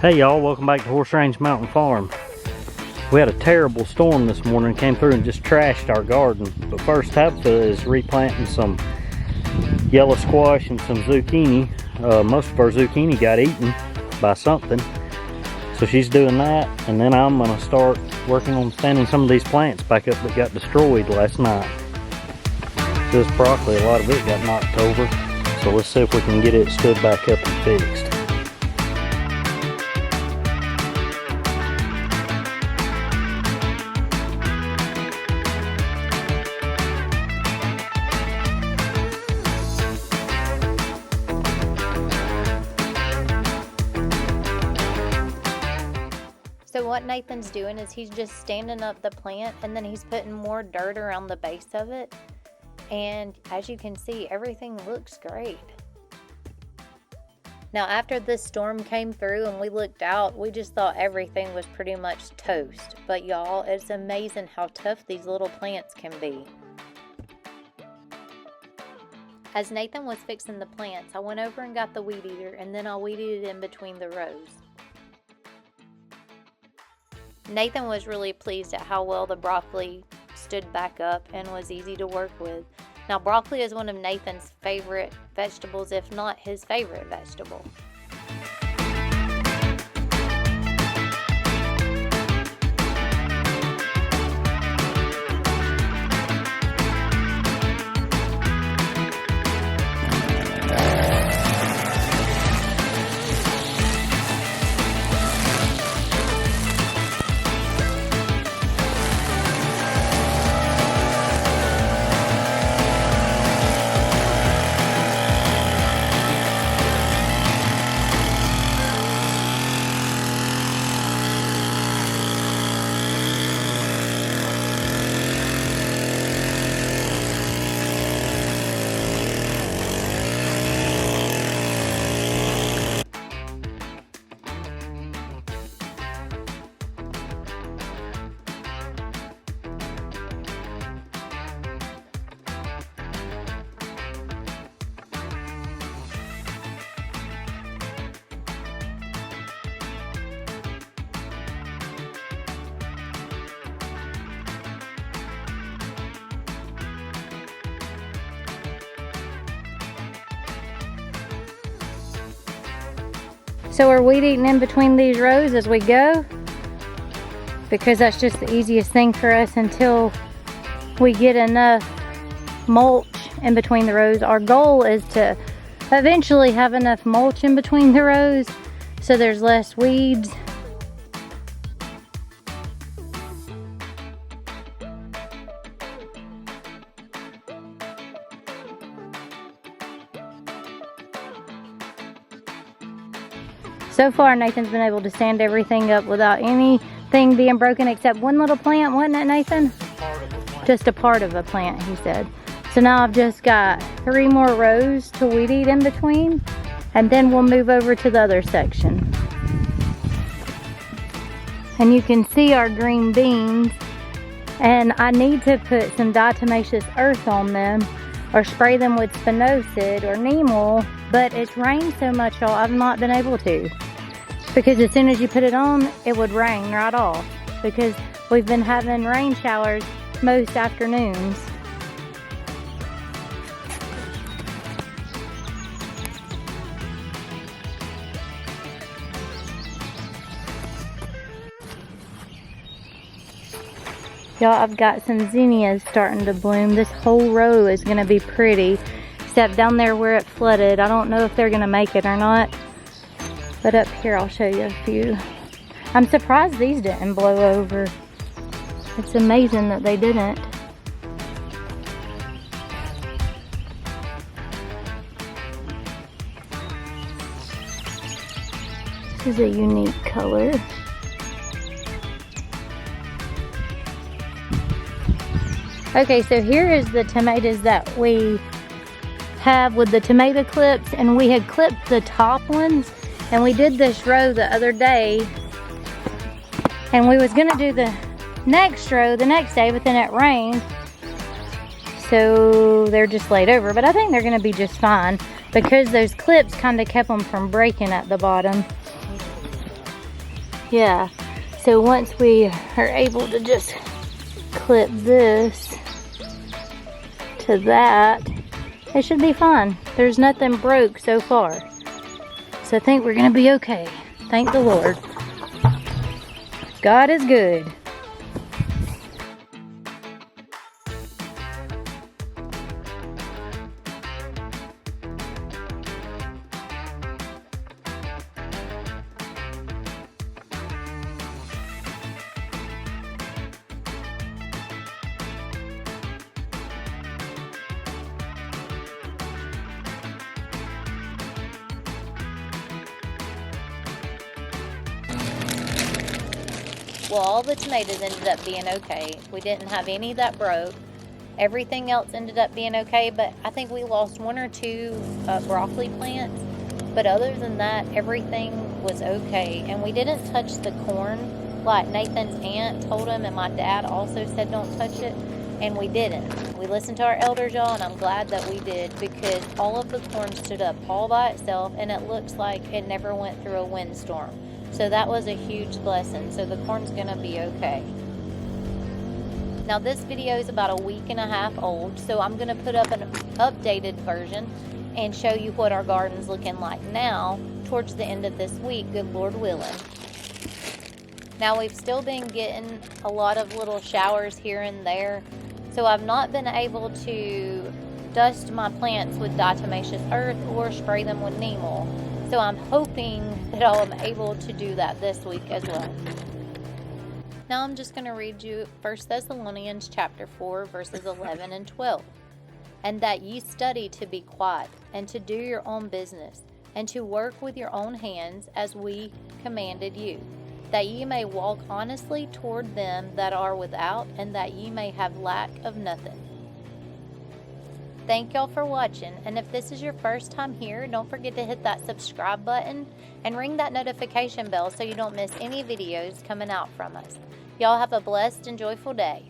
Hey y'all, welcome back to Horse Range Mountain Farm. We had a terrible storm this morning, came through and just trashed our garden. But first Tabitha is replanting some yellow squash and some zucchini. Most of our zucchini got eaten by something. So she's doing that, and then I'm gonna start working on standing some of these plants back up that got destroyed last night. This broccoli, a lot of it got knocked over. So let's see if we can get it stood back up and fixed. So what Nathan's doing is he's just standing up the plant and then he's putting more dirt around the base of it. And as you can see, everything looks great. Now after this storm came through and we looked out, we just thought everything was pretty much toast. But y'all, it's amazing how tough these little plants can be. As Nathan was fixing the plants, I went over and got the weed eater and then I weeded it in between the rows. Nathan was really pleased at how well the broccoli stood back up and was easy to work with. Now broccoli is one of Nathan's favorite vegetables, if not his favorite vegetable. So we're weed eating in between these rows as we go, because that's just the easiest thing for us until we get enough mulch in between the rows. Our goal is to eventually have enough mulch in between the rows so there's less weeds. So far, Nathan's been able to stand everything up without anything being broken except one little plant, wasn't it, Nathan? Just a part of a plant, he said. So now I've just got 3 more rows to weed eat in between, and then we'll move over to the other section. And you can see our green beans, and I need to put some diatomaceous earth on them or spray them with spinosad or neem oil, but it's rained so much, y'all, I've not been able to. Because as soon as you put it on, it would rain right off. Because we've been having rain showers most afternoons. Y'all, I've got some zinnias starting to bloom. This whole row is gonna be pretty, except down there where it flooded. I don't know if they're gonna make it or not. But up here, I'll show you a few. I'm surprised these didn't blow over. It's amazing that they didn't. This is a unique color. Okay, so here is the tomatoes that we have with the tomato clips, and we had clipped the top ones. And we did this row the other day, and we was gonna do the next row the next day, but then it rained. So they're just laid over, but I think they're gonna be just fine because those clips kind of kept them from breaking at the bottom. Yeah, so once we are able to just clip this to that, it should be fine. There's nothing broke so far. So I think we're gonna be okay. Thank the Lord. God is good. Well, all the tomatoes ended up being okay. We didn't have any that broke. Everything else ended up being okay, but I think we lost one or two broccoli plants. But other than that, everything was okay. And we didn't touch the corn like Nathan's aunt told him, and my dad also said don't touch it. And we didn't. We listened to our elders, y'all, and I'm glad that we did, because all of the corn stood up all by itself, and it looks like it never went through a windstorm. So that was a huge blessing. So the corn's gonna be okay. Now this video is about a week and a half old, so I'm gonna put up an updated version and show you what our garden's looking like now towards the end of this week, good Lord willing. Now we've still been getting a lot of little showers here and there, so I've not been able to dust my plants with diatomaceous earth or spray them with neem oil. So I'm hoping that I'm able to do that this week as well. Now I'm just going to read you 1 Thessalonians chapter 4 verses 11 and 12. And that ye study to be quiet, and to do your own business, and to work with your own hands as we commanded you, that ye may walk honestly toward them that are without, and that ye may have lack of nothing. Thank y'all for watching, and if this is your first time here, don't forget to hit that subscribe button and ring that notification bell so you don't miss any videos coming out from us. Y'all have a blessed and joyful day.